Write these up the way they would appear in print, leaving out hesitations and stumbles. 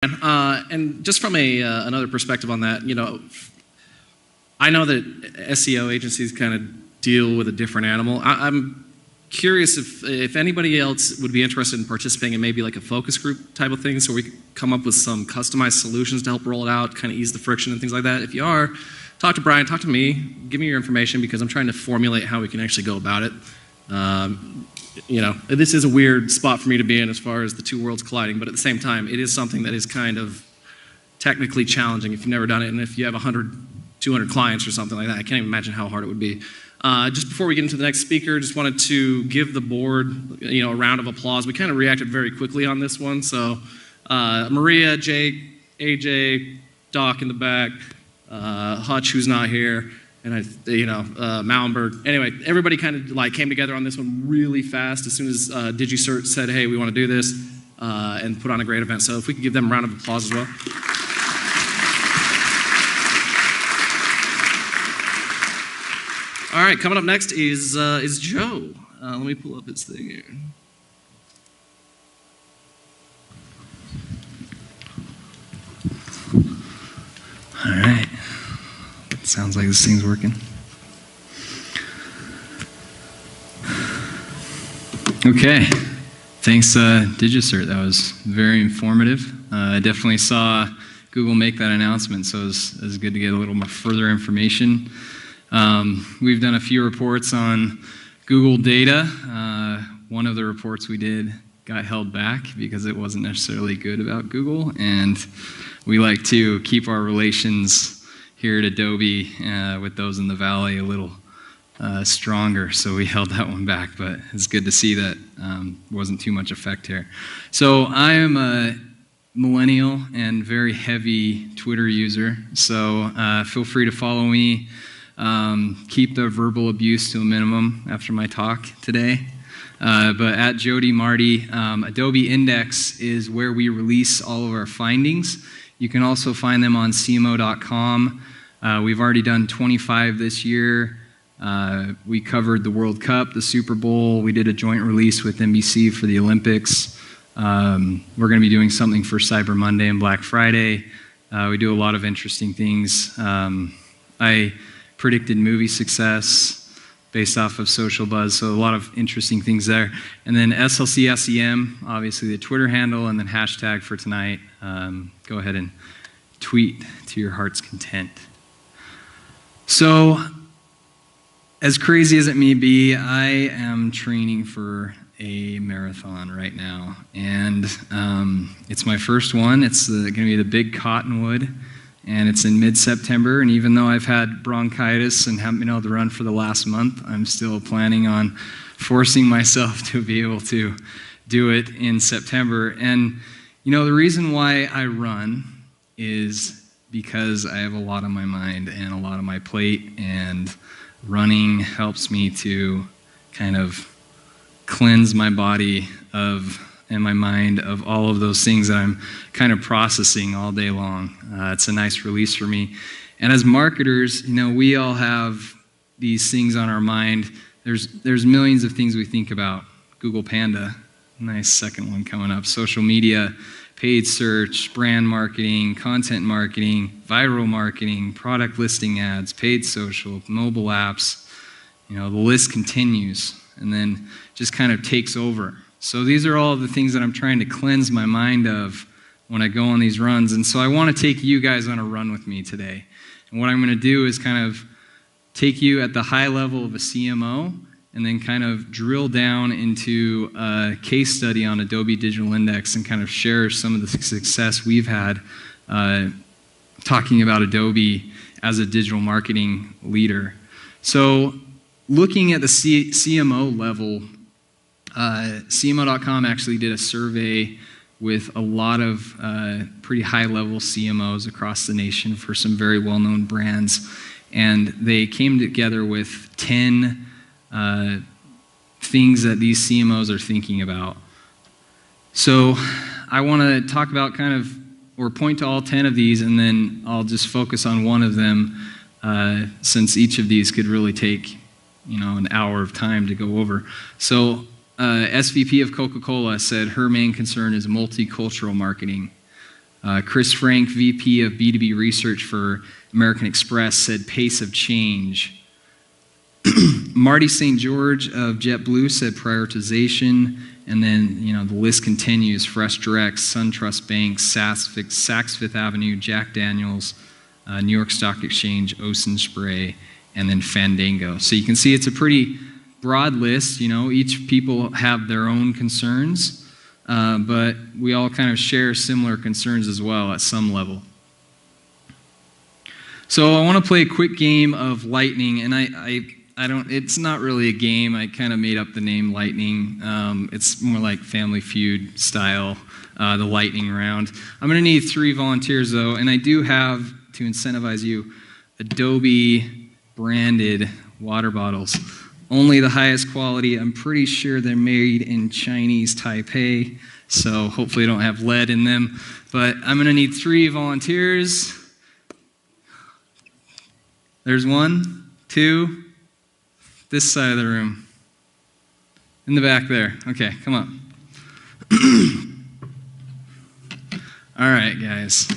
And just from another perspective on that, I know that SEO agencies kind of deal with a different animal. I'm curious if anybody else would be interested in participating in maybe like a focus group type of thing, so we could come up with some customized solutions to help roll it out, kind of ease the friction and things like that. If you are, talk to Brian, talk to me, give me your information, because I'm trying to formulate how we can actually go about it. This is a weird spot for me to be in as far as the two worlds colliding, but at the same time, it is something that is kind of technically challenging if you've never done it, and if you have 100, 200 clients or something like that, I can't even imagine how hard it would be. Just before we get into the next speaker, just wanted to give the board, a round of applause. We kind of reacted very quickly on this one, so Maria, Jake, AJ, Doc in the back, Hutch, who's not here, and Malmberg. Anyway, everybody kind of came together on this one really fast as soon as DigiCert said, hey, we want to do this, and put on a great event. So if we could give them a round of applause as well. All right, coming up next is Joe. Let me pull up his thing here. All right. Sounds like this thing's working. Okay. Thanks, DigiCert. That was very informative. I definitely saw Google make that announcement, so it was good to get a little more further information. We've done a few reports on Google data. One of the reports we did got held back because it wasn't necessarily good about Google, and we like to keep our relations here at Adobe with those in the Valley a little stronger, so we held that one back, but it's good to see that wasn't too much effect here. So I am a millennial and very heavy Twitter user, so feel free to follow me. Keep the verbal abuse to a minimum after my talk today. But at Jody Marty, Adobe Index is where we release all of our findings. You can also find them on CMO.com. We've already done 25 this year. We covered the World Cup, the Super Bowl. We did a joint release with NBC for the Olympics. We're going to be doing something for Cyber Monday and Black Friday. We do a lot of interesting things. I predicted movie success based off of social buzz, so a lot of interesting things there. And then SLC SEM, obviously the Twitter handle, and then hashtag for tonight. Go ahead and tweet to your heart's content. So, as crazy as it may be, I am training for a marathon right now, and it's my first one. It's going to be the Big Cottonwood, and it's in mid-September, and even though I've had bronchitis and haven't been able to run for the last month, I'm still planning on forcing myself to be able to do it in September. And the reason why I run is because I have a lot on my mind and a lot on my plate, and running helps me to kind of cleanse my body and my mind of all of those things that I'm kind of processing all day long. It's a nice release for me. And as marketers, we all have these things on our mind. There's millions of things we think about. Google Panda, nice second one coming up. Social media, paid search, brand marketing, content marketing, viral marketing, product listing ads, paid social, mobile apps. The list continues and then just kind of takes over. So these are all the things that I'm trying to cleanse my mind of when I go on these runs. And so I want to take you guys on a run with me today. And what I'm going to do is kind of take you at the high level of a CMO and then kind of drill down into a case study on Adobe Digital Index and kind of share some of the success we've had talking about Adobe as a digital marketing leader. So looking at the CMO level, CMO.com actually did a survey with a lot of pretty high-level CMOs across the nation for some very well-known brands, and they came together with 10 things that these CMOs are thinking about. So I want to talk about or point to all 10 of these, and then I'll just focus on one of them, since each of these could really take an hour of time to go over. So SVP of Coca-Cola said her main concern is multicultural marketing. Chris Frank, VP of B2B Research for American Express, said pace of change. Marty St. George of JetBlue said prioritization. And then, the list continues. Fresh Direct, SunTrust Bank, Saks Fifth Avenue, Jack Daniels, New York Stock Exchange, Ocean Spray, and then Fandango. So you can see it's a pretty broad list. Each people have their own concerns, but we all kind of share similar concerns as well at some level. So I want to play a quick game of Lightning, and I don't, it's not really a game. I kind of made up the name Lightning. It's more like Family Feud style, the lightning round. I'm going to need 3 volunteers, though, and I do have, to incentivize you, Adobe branded water bottles. Only the highest quality. I'm pretty sure they're made in Chinese Taipei, so hopefully they don't have lead in them. But I'm going to need 3 volunteers. There's 1, 2, this side of the room. In the back there. Okay, come on. All right, guys.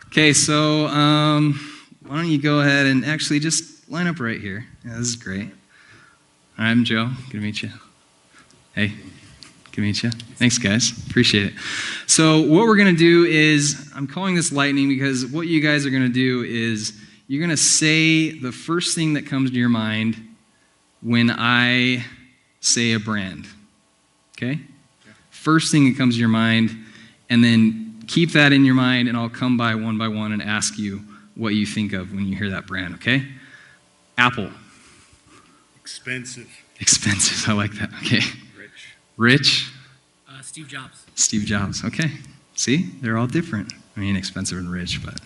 Okay, so why don't you go ahead and actually just line up right here. Yeah, this is great. All right, I'm Joe. Good to meet you. Hey, good to meet you. Thanks, guys. Appreciate it. So what we're going to do is, I'm calling this Lightning because what you guys are going to do is you're going to say the first thing that comes to your mind when I say a brand, okay? First thing that comes to your mind, and then keep that in your mind, and I'll come by one and ask you what you think of when you hear that brand, okay? Apple. Expensive. Expensive, I like that, okay. Rich. Rich. Steve Jobs. Steve Jobs, okay. See, they're all different. I mean, expensive and rich, but.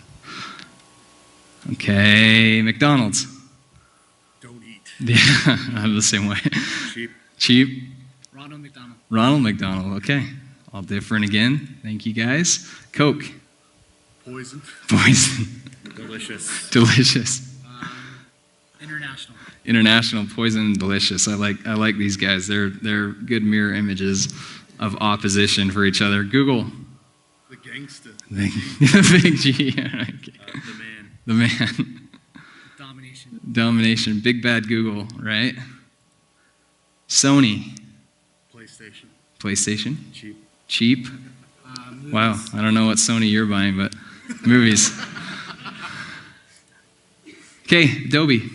Okay, McDonald's. Don't eat. Yeah, I'm the same way. Cheap. Cheap. Ronald McDonald. Ronald McDonald, okay. All different again. Thank you, guys. Coke. Poison. Poison. Delicious. Delicious. International. International, poison, delicious. I like these guys. They're good mirror images of opposition for each other. Google. The gangster. The big G. Okay. The man. The man. Domination. Domination. Big bad Google, right? Sony. PlayStation. PlayStation. Cheap. Cheap. Movies. Wow. I don't know what Sony you're buying, but movies. Okay, Adobe.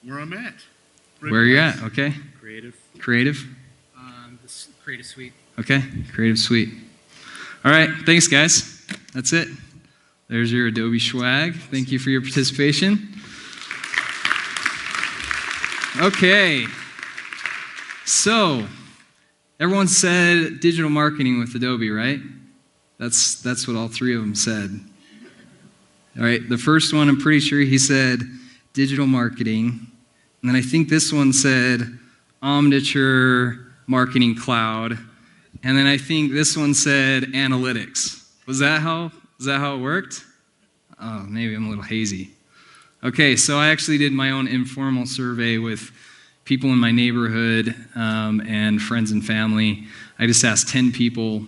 Where I'm at. Where you're at, okay. Creative. Creative. The Creative Suite. Okay, Creative Suite. All right, thanks, guys. That's it. There's your Adobe swag. Thank you for your participation. Okay. So, everyone said digital marketing with Adobe, right? That's what all 3 of them said. All right, the first one, I'm pretty sure he said digital marketing. And then I think this one said Omniture Marketing Cloud. And then I think this one said analytics. Was that how it worked? Oh, maybe I'm a little hazy. Okay, so I actually did my own informal survey with people in my neighborhood and friends and family. I just asked 10 people.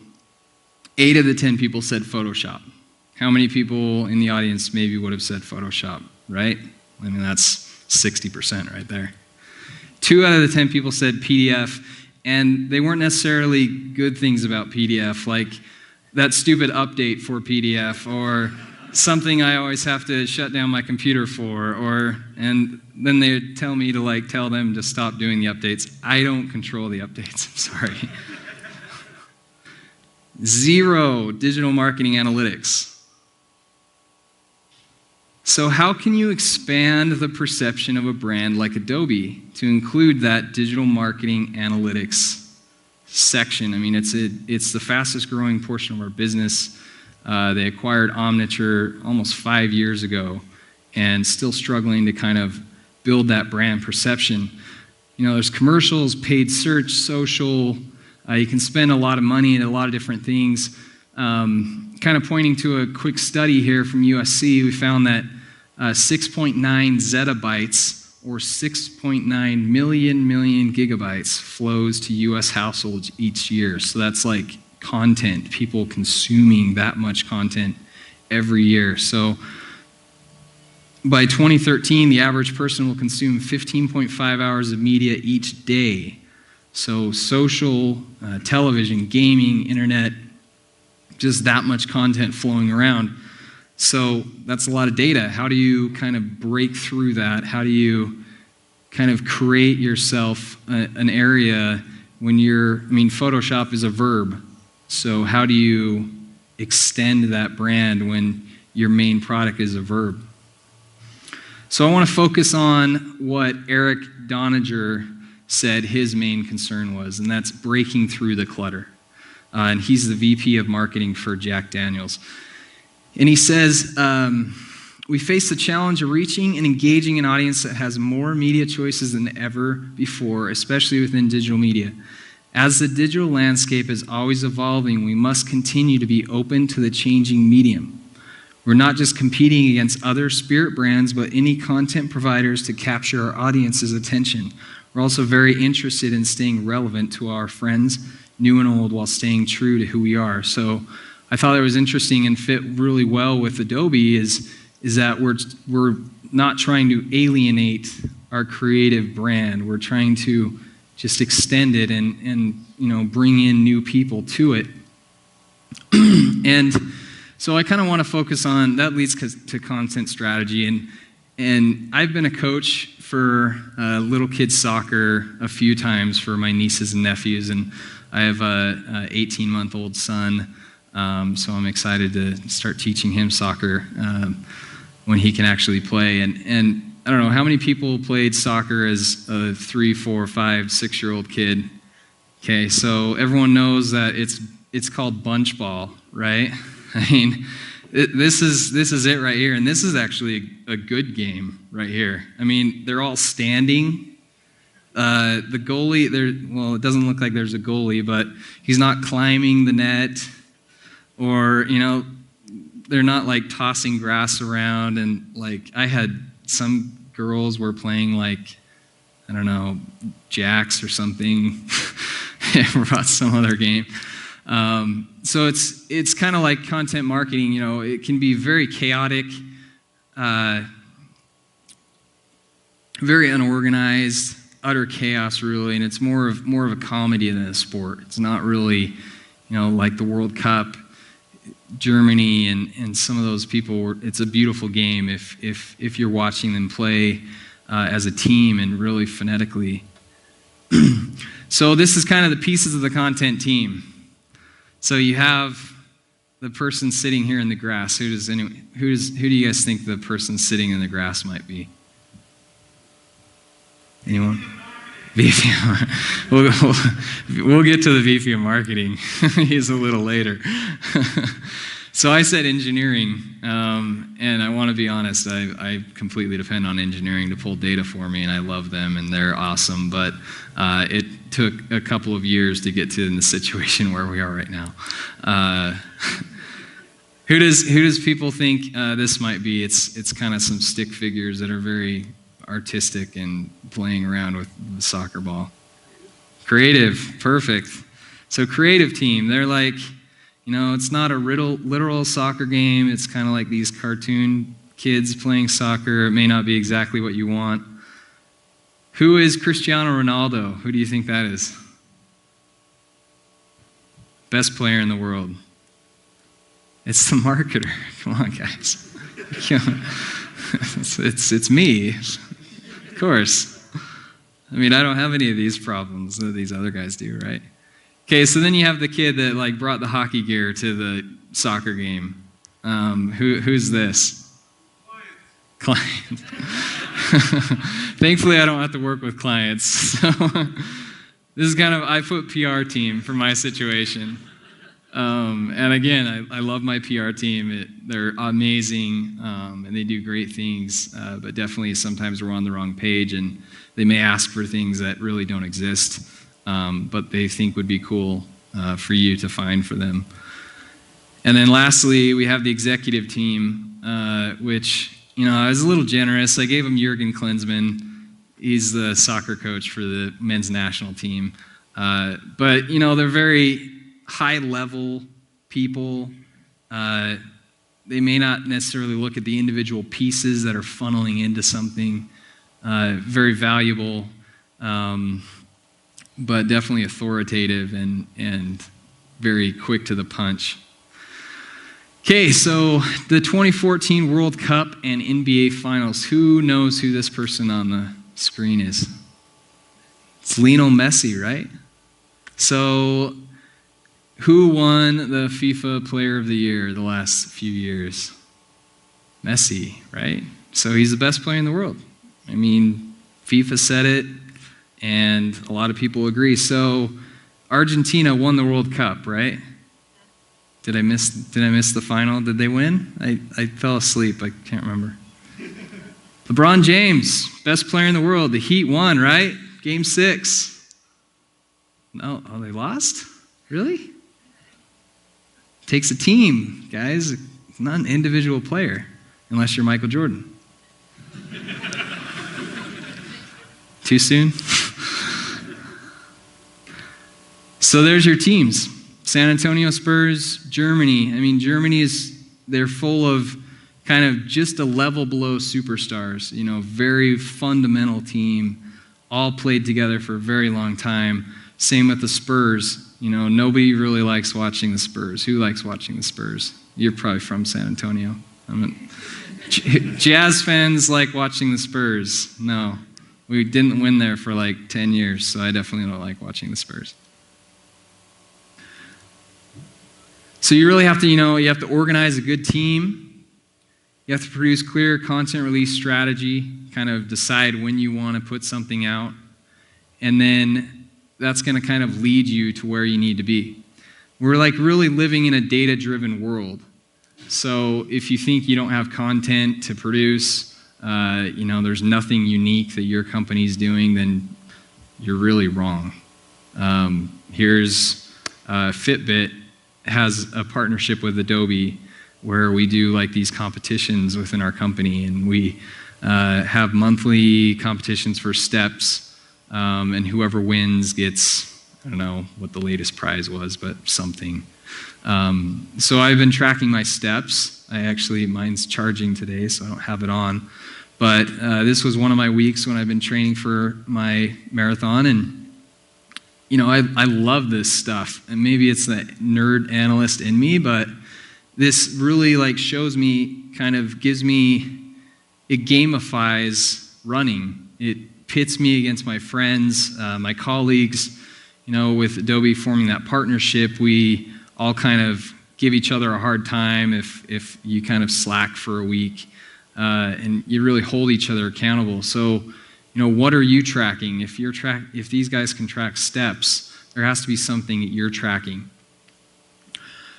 8 of the 10 people said Photoshop. How many people in the audience maybe would have said Photoshop, right? I mean, that's 60% right there. 2 out of the 10 people said PDF, and they weren't necessarily good things about PDF, like that stupid update for PDF, or something I always have to shut down my computer for, and then they tell me to tell them to stop doing the updates. I don't control the updates, I'm sorry. 0 digital marketing analytics. So how can you expand the perception of a brand like Adobe to include that digital marketing analytics section? I mean, it's the fastest growing portion of our business. They acquired Omniture almost 5 years ago and still struggling to kind of build that brand perception. There's commercials, paid search, social. You can spend a lot of money in a lot of different things. Kind of pointing to a quick study here from USC, we found that 6.9 zettabytes, or 6.9 million gigabytes, flows to U.S. households each year. So that's like content, people consuming that much content every year. So by 2013, the average person will consume 15.5 hours of media each day. So social, television, gaming, internet, just that much content flowing around. So that's a lot of data. How do you kind of break through that? How do you kind of create yourself an area when Photoshop is a verb. So how do you extend that brand when your main product is a verb? So I want to focus on what Eric Doninger said his main concern was, and that's breaking through the clutter. And he's the VP of marketing for Jack Daniels. And he says, we face the challenge of reaching and engaging an audience that has more media choices than ever before, especially within digital media. As the digital landscape is always evolving, we must continue to be open to the changing medium. We're not just competing against other spirit brands, but any content providers to capture our audience's attention. We're also very interested in staying relevant to our friends, new and old, while staying true to who we are. So I thought it was interesting and fit really well with Adobe is that we're not trying to alienate our creative brand. We're trying to just extend it and bring in new people to it. And so I kind of want to focus on, that leads to content strategy. And I've been a coach for little kids soccer a few times for my nieces and nephews, and I have a 18-month-old son, so I'm excited to start teaching him soccer when he can actually play. And I don't know, how many people played soccer as a 3, 4, 5, 6-year-old kid? Okay, so everyone knows that it's called bunch ball, right? I mean, this is it right here, and this is actually a good game right here. I mean, they're all standing. The goalie, it doesn't look like there's a goalie, but he's not climbing the net, or they're not like tossing grass around. And like I had some girls were playing like, I don't know, jacks or something. Brought some other game. So it's kind of like content marketing. It can be very chaotic, very unorganized, utter chaos, really, and it's more of a comedy than a sport. It's not really, like the World Cup, Germany, and some of those people. It's a beautiful game if you're watching them play as a team and really phonetically. So this is kind of the pieces of the content team. So you have the person sitting here in the grass. Who do you guys think the person sitting in the grass might be? Anyone? VP. We'll get to the VP of marketing. He's a little later. So I said engineering, and I want to be honest, I completely depend on engineering to pull data for me, and I love them, and they're awesome, but it took a couple of years to get to in the situation where we are right now. Who does people think this might be? It's kind of some stick figures that are very artistic and playing around with the soccer ball. Creative, perfect. So creative team, they're like, it's not a literal soccer game. It's kind of like these cartoon kids playing soccer. It may not be exactly what you want. Who is Cristiano Ronaldo? Who do you think that is? Best player in the world. It's the marketer. Come on, guys. It's me. Of course. I mean, I don't have any of these problems that these other guys do, right? Okay, so then you have the kid that brought the hockey gear to the soccer game. Who's this? Client. Thankfully, I don't have to work with clients. So this is kind of, I put PR team for my situation. And again, I love my PR team. They're amazing, and they do great things, but definitely sometimes we're on the wrong page, and they may ask for things that really don't exist, but they think would be cool for you to find for them. And then lastly, we have the executive team, which, I was a little generous. I gave him Jurgen Klinsmann. He's the soccer coach for the men's national team. But, they're very high-level people. They may not necessarily look at the individual pieces that are funneling into something very valuable, but definitely authoritative and very quick to the punch. Okay, so the 2014 World Cup and NBA Finals. Who knows who this person on the screen is? It's Lionel Messi, right? So who won the FIFA Player of the Year the last few years? Messi, right? So he's the best player in the world. I mean, FIFA said it, and a lot of people agree. So Argentina won the World Cup, right? Did I miss the final? Did they win? I fell asleep. I can't remember. LeBron James, best player in the world. The Heat won, right? Game 6. No, oh, they lost? Really? Takes a team, guys. It's not an individual player, unless you're Michael Jordan. Too soon? So there's your teams. San Antonio Spurs, Germany. I mean, they're full of kind of just a level below superstars. You know, very fundamental team. All played together for a very long time. Same with the Spurs. You know, nobody really likes watching the Spurs. Who likes watching the Spurs? You're probably from San Antonio. Jazz fans like watching the Spurs. No. We didn't win there for like 10 years, so I definitely don't like watching the Spurs. So you really have to, you have to organize a good team. You have to produce clear content release strategy, kind of decide when you want to put something out. And then that's going to kind of lead you to where you need to be. We're like really living in a data-driven world. So if you think you don't have content to produce, there's nothing unique that your company's doing, then you're really wrong. Here's Fitbit has a partnership with Adobe where we do like these competitions within our company, and we have monthly competitions for steps, and whoever wins gets, I don't know what the latest prize was, but something. So I've been tracking my steps. Mine's charging today, so I don't have it on. But this was one of my weeks when I've been training for my marathon, and I love this stuff. And maybe it's the nerd analyst in me, but this really shows me, kind of gives me, it gamifies running. It pits me against my friends, my colleagues. With Adobe forming that partnership, we all kind of give each other a hard time if you kind of slack for a week, and you really hold each other accountable. So, what are you tracking? If these guys can track steps, there has to be something that you're tracking.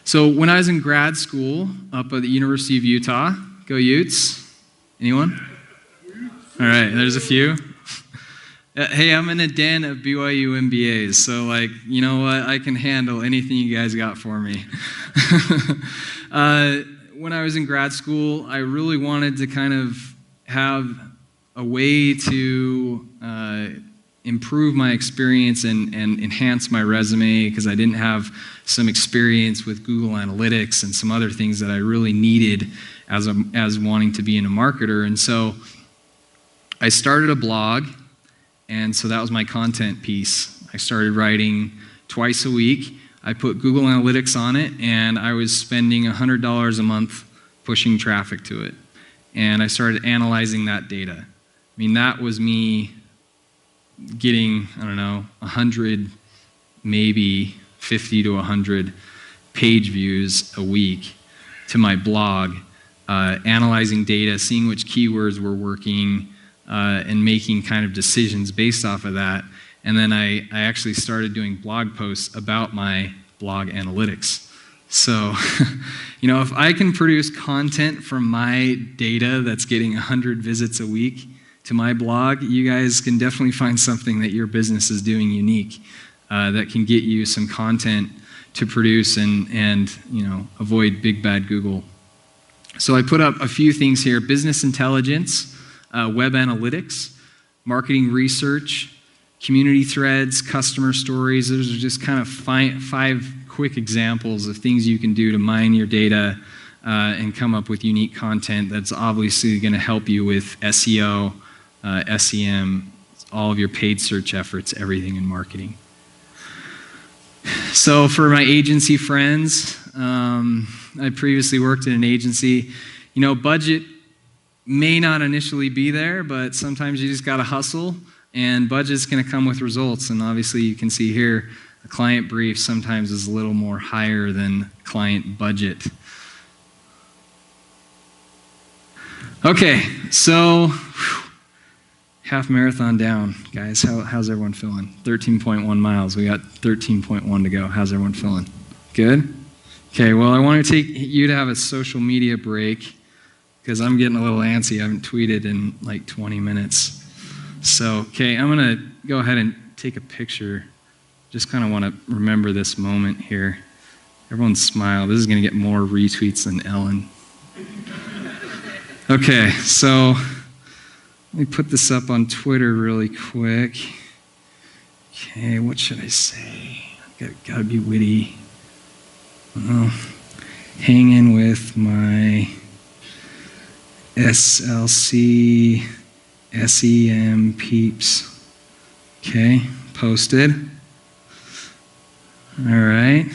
So when I was in grad school up at the University of Utah, go Utes. Anyone? All right, there's a few. Hey, I'm in a den of BYU MBAs, so you know what? I can handle anything you guys got for me. When I was in grad school, I really wanted to kind of have a way to improve my experience and enhance my resume, because I didn't have some experience with Google Analytics and some other things that I really needed as wanting to be a marketer. And so I started a blog, and so that was my content piece. I started writing twice a week. I put Google Analytics on it, and I was spending $100 a month pushing traffic to it. And I started analyzing that data. I mean, that was me getting, 100, maybe 50 to 100 page views a week to my blog, analyzing data, seeing which keywords were working, and making kind of decisions based off of that. And then I actually started doing blog posts about my blog analytics. So, if I can produce content from my data that's getting 100 visits a week to my blog, you guys can definitely find something that your business is doing unique that can get you some content to produce and avoid big bad Google. So I put up a few things here: business intelligence, web analytics, marketing research, community threads, customer stories. Those are just kind of five quick quick examples of things you can do to mine your data and come up with unique content that's obviously going to help you with SEO, SEM, all of your paid search efforts, everything in marketing. So for my agency friends, I previously worked in an agency. You know, budget may not initially be there, but sometimes you just got to hustle, and budget's going to come with results. And obviously you can see here, a client brief sometimes is a little more higher than client budget. Okay, so half marathon down, guys. How's everyone feeling? 13.1 miles. We got 13.1 to go. How's everyone feeling? Good? Okay, well, I want to take you to have a social media break because I'm getting a little antsy. I haven't tweeted in like 20 minutes. So, okay, I'm going to go ahead and take a picture. Just kind of want to remember this moment here. Everyone smile. This is going to get more retweets than Ellen. Okay, so let me put this up on Twitter really quick. Okay, what should I say? Gotta be witty. Hanging with my SLC SEM peeps. Okay, posted. All right.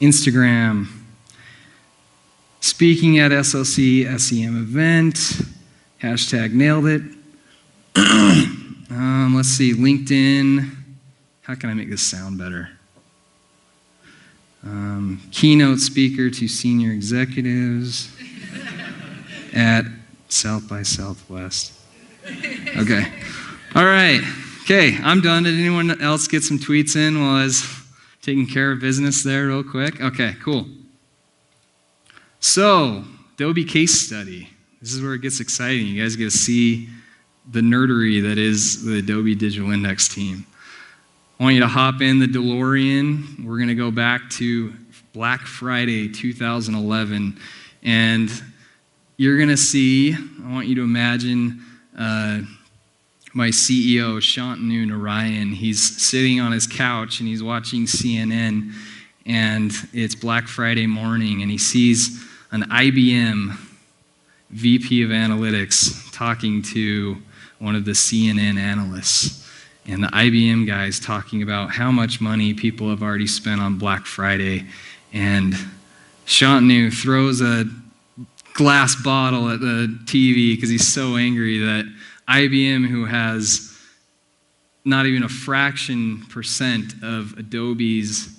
Instagram. Speaking at SLC SEM event. Hashtag nailed it. Let's see, LinkedIn. How can I make this sound better? Keynote speaker to senior executives at South by Southwest. Okay. All right. Okay, I'm done. Did anyone else get some tweets in while I was taking care of business there real quick? Okay, cool. So, Adobe case study. This is where it gets exciting. You guys get to see the nerdery that is the Adobe Digital Index team. I want you to hop in the DeLorean. We're going to go back to Black Friday 2011. And you're going to see, I want you to imagine my CEO, Shantanu Narayan. He's sitting on his couch and he's watching CNN. And it's Black Friday morning. And he sees an IBM VP of Analytics talking to one of the CNN analysts. And the IBM guy's talking about how much money people have already spent on Black Friday. And Shantanu throws a glass bottle at the TV because he's so angry that IBM, who has not even a fraction percent of Adobe's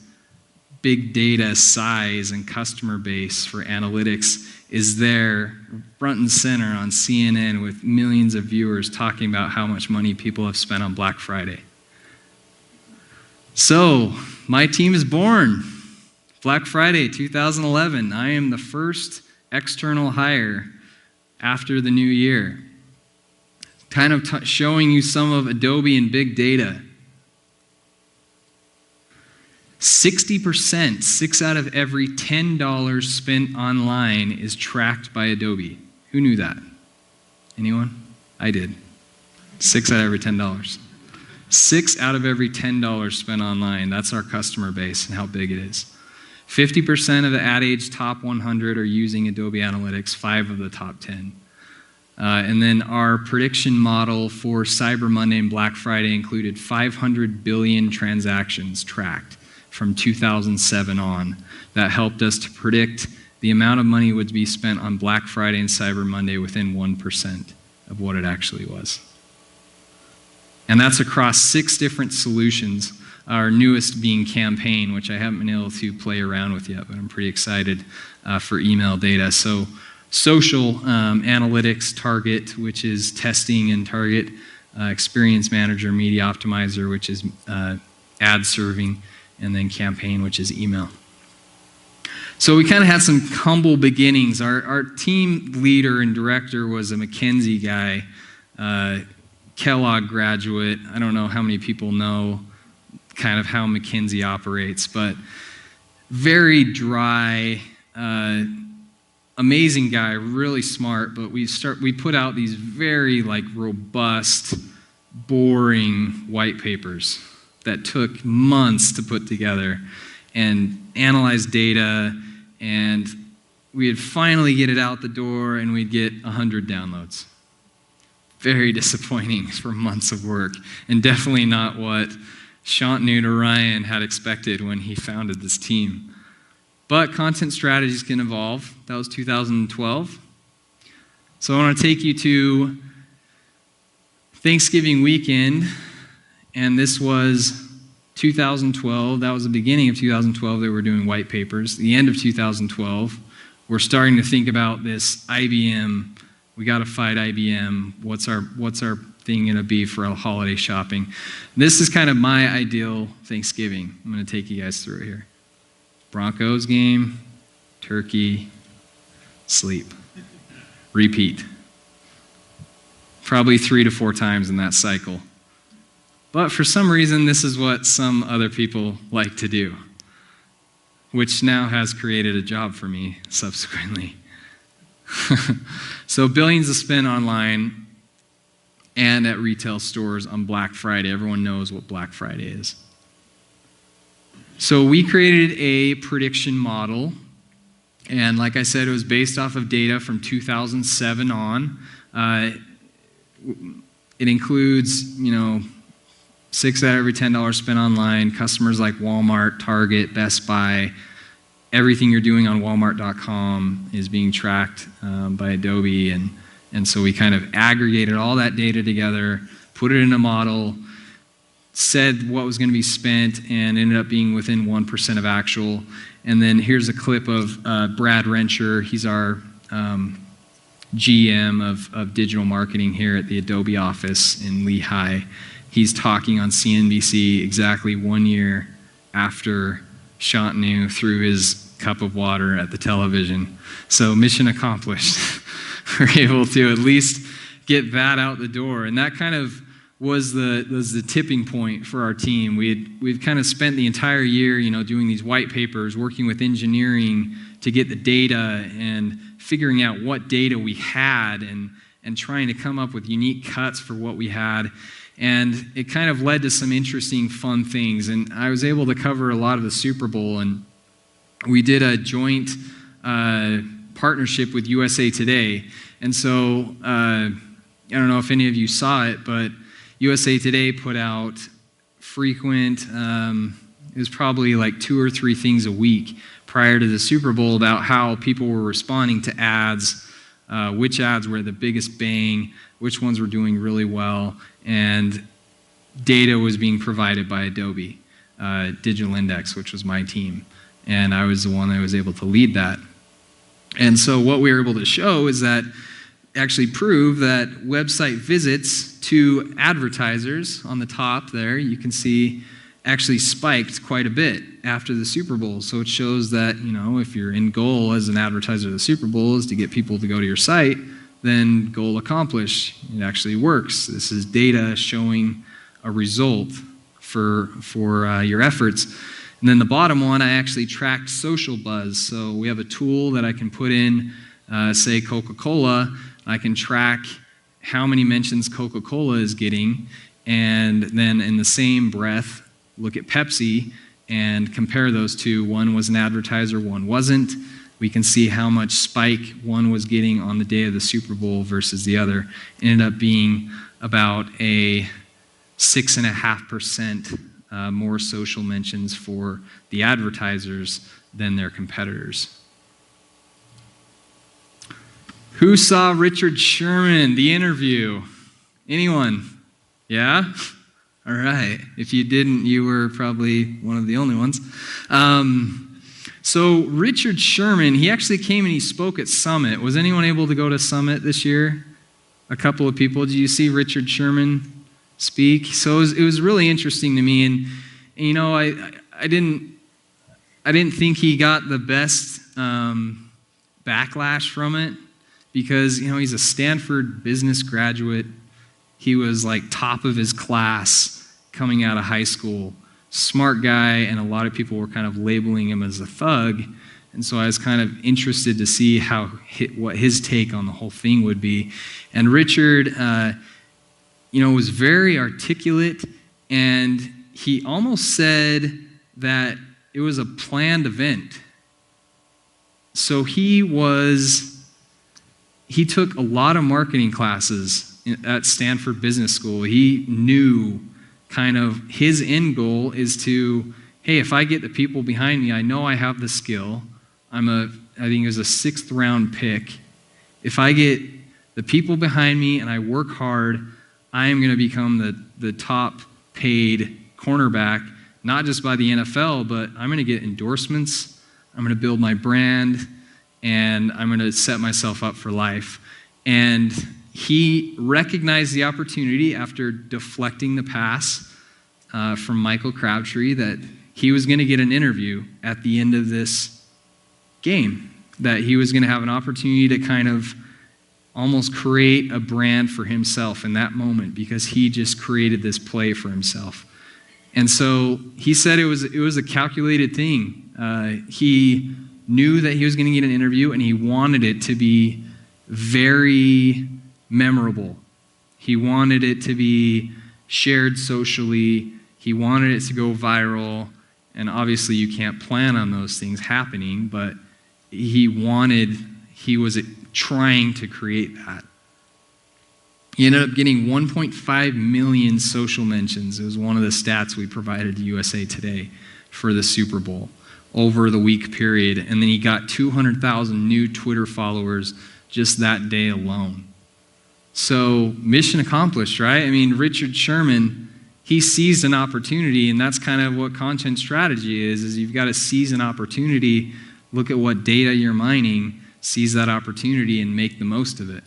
big data size and customer base for analytics, is there front and center on CNN with millions of viewers talking about how much money people have spent on Black Friday. So, my team is born. Black Friday 2011. I am the first external hire after the new year. Kind of showing you some of Adobe and big data. 60%, 6 out of every $10 spent online is tracked by Adobe. Who knew that? Anyone? I did. 6 out of every $10. 6 out of every $10 spent online. That's our customer base and how big it is. 50% of the Ad Age top 100 are using Adobe Analytics, 5 of the top 10. And then our prediction model for Cyber Monday and Black Friday included 500 billion transactions tracked from 2007 on. That helped us to predict the amount of money would be spent on Black Friday and Cyber Monday within 1% of what it actually was. And that's across 6 different solutions, our newest being Campaign, which I haven't been able to play around with yet, but I'm pretty excited for email data. So social analytics, Target, which is testing and target, Experience Manager, Media Optimizer, which is ad serving, and then Campaign, which is email. So we kind of had some humble beginnings. Our team leader and director was a McKinsey guy, Kellogg graduate. I don't know how many people know kind of how McKinsey operates, but very dry, amazing guy, really smart, but we put out these very robust, boring white papers that took months to put together. and analyze data, and we'd finally get it out the door and we'd get 100 downloads. Very disappointing for months of work, and definitely not what Shantanu or Ryan had expected when he founded this team. But content strategies can evolve. That was 2012. So I want to take you to Thanksgiving weekend, and this was 2012. That was the beginning of 2012. They were doing white papers. The end of 2012, we're starting to think about this IBM. We got to fight IBM. What's our thing going to be for a holiday shopping? This is kind of my ideal Thanksgiving. I'm going to take you guys through it here. Broncos game, turkey, sleep, repeat. Probably 3 to 4 times in that cycle. But for some reason, this is what some other people like to do, which now has created a job for me subsequently. So billions of spend online and at retail stores on Black Friday. Everyone knows what Black Friday is. So we created a prediction model, and like I said, it was based off of data from 2007 on. It includes, 6 out of every $10 spent online, customers like Walmart, Target, Best Buy. Everything you're doing on Walmart.com is being tracked by Adobe, and so we kind of aggregated all that data together, put it in a model, said what was going to be spent, and ended up being within 1% of actual. And then here's a clip of Brad Rencher. He's our GM of digital marketing here at the Adobe office in Lehigh. He's talking on CNBC exactly 1 year after Shantanu threw his cup of water at the television. So mission accomplished. We're able to at least get that out the door. And that kind of was the tipping point for our team. We've kind of spent the entire year, doing these white papers, working with engineering to get the data and figuring out what data we had and trying to come up with unique cuts for what we had. And it kind of led to some interesting, fun things. And I was able to cover a lot of the Super Bowl, and we did a joint partnership with USA Today. And so I don't know if any of you saw it, but USA Today put out frequent, it was probably like 2 or 3 things a week prior to the Super Bowl about how people were responding to ads, which ads were the biggest bang, which ones were doing really well, and data was being provided by Adobe Digital Index, which was my team, and I was the one that was able to lead that. And so what we were able to show is that actually prove that website visits to advertisers on the top there, you can see, actually spiked quite a bit after the Super Bowl. So it shows that, if your end goal as an advertiser of the Super Bowl is to get people to go to your site, then goal accomplished. It actually works. This is data showing a result for your efforts. And then the bottom one, I actually tracked social buzz. So we have a tool that I can put in, say Coca-Cola. I can track how many mentions Coca-Cola is getting, and then in the same breath, look at Pepsi and compare those two. One was an advertiser, one wasn't. We can see how much spike one was getting on the day of the Super Bowl versus the other. It ended up being about a 6.5% more social mentions for the advertisers than their competitors. Who saw Richard Sherman, the interview? Anyone? Yeah? All right. If you didn't, you were probably one of the only ones. So Richard Sherman, he actually came and he spoke at Summit. Was anyone able to go to Summit this year? A couple of people. Did you see Richard Sherman speak? So it was really interesting to me. And I didn't think he got the best backlash from it because, he's a Stanford business graduate. He was like top of his class coming out of high school. Smart guy, and a lot of people were kind of labeling him as a thug. And so I was kind of interested to see what his take on the whole thing would be. And Richard, was very articulate, and he almost said that it was a planned event. So he took a lot of marketing classes at Stanford Business School. He knew kind of his end goal is to, hey, if I get the people behind me, I know I have the skill. I think it was a 6th round pick. If I get the people behind me and I work hard, I am going to become the top paid cornerback, not just by the NFL, but I'm going to get endorsements, I'm going to build my brand, and I'm going to set myself up for life. And he recognized the opportunity after deflecting the pass from Michael Crabtree that he was going to get an interview at the end of this game, that he was going to have an opportunity to kind of almost create a brand for himself in that moment because he just created this play for himself. And so he said it was a calculated thing. He knew that he was going to get an interview, and he wanted it to be very memorable. He wanted it to be shared socially. He wanted it to go viral. And obviously you can't plan on those things happening, but he was trying to create that. He ended up getting 1.5 million social mentions. It was one of the stats we provided to USA Today for the Super Bowl over the week period. And then he got 200,000 new Twitter followers just that day alone. So mission accomplished, right? I mean, Richard Sherman, he seized an opportunity, and that's kind of what content strategy is you've got to seize an opportunity, look at what data you're mining, seize that opportunity, and make the most of it.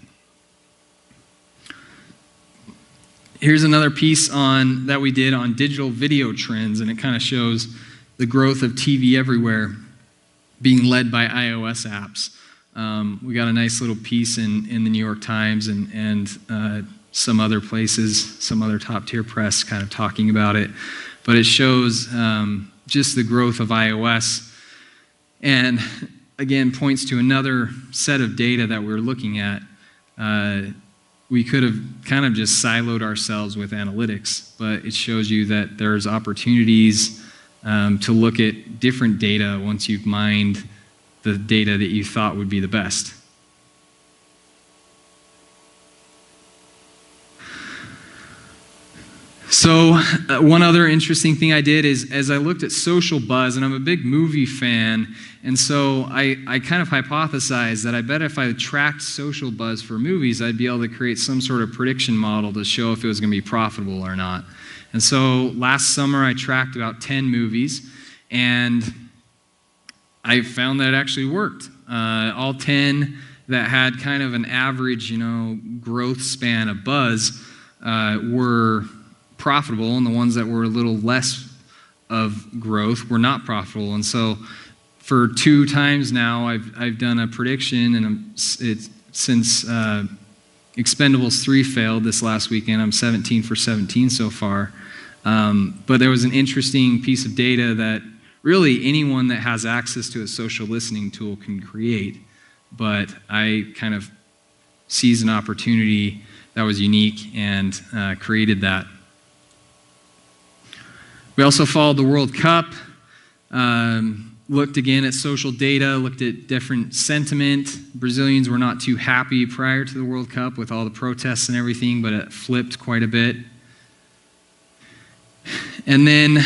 Here's another piece that we did on digital video trends, and it kind of shows the growth of TV everywhere being led by iOS apps. We got a nice little piece in the New York Times and some other places, some other top-tier press kind of talking about it. But it shows just the growth of iOS, and again points to another set of data that we're looking at. We could have kind of just siloed ourselves with analytics, but it shows you that there's opportunities to look at different data once you've mined the data that you thought would be the best. So one other interesting thing I did is as I looked at social buzz, and I'm a big movie fan, and so I kind of hypothesized that I bet if I tracked social buzz for movies, I'd be able to create some sort of prediction model to show if it was going to be profitable or not. And so last summer I tracked about 10 movies, and I found that it actually worked. All 10 that had kind of an average, growth span of buzz were profitable, and the ones that were a little less of growth were not profitable. And so for 2 times now, I've done a prediction, and since Expendables 3 failed this last weekend, I'm 17 for 17 so far. But there was an interesting piece of data that really anyone that has access to a social listening tool can create, but I kind of seized an opportunity that was unique and created that. We also followed the World Cup, looked again at social data, looked at different sentiment. Brazilians were not too happy prior to the World Cup with all the protests and everything, but it flipped quite a bit. And then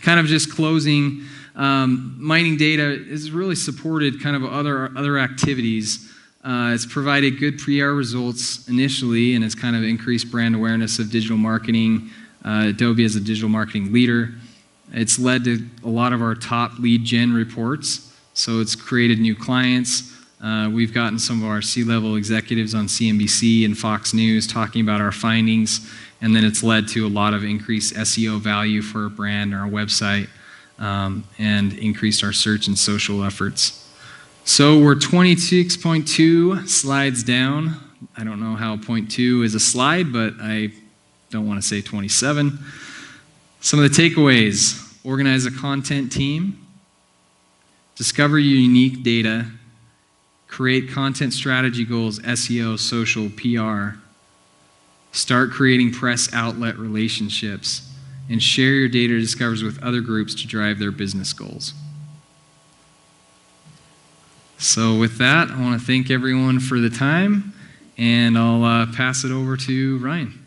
kind of just closing, mining data is really supported kind of other activities. It's provided good PR results initially, and it's kind of increased brand awareness of digital marketing. Adobe is a digital marketing leader. It's led to a lot of our top lead gen reports, so it's created new clients. We've gotten some of our C-level executives on CNBC and Fox News talking about our findings, and then it's led to a lot of increased SEO value for our brand and our website, and increased our search and social efforts. So we're 26.2 slides down. I don't know how 0.2 is a slide, but I don't want to say 27. Some of the takeaways: organize a content team, discover your unique data, create content strategy goals, SEO, social, PR, start creating press outlet relationships, and share your data discoveries with other groups to drive their business goals. So with that, I want to thank everyone for the time, and I'll pass it over to Ryan.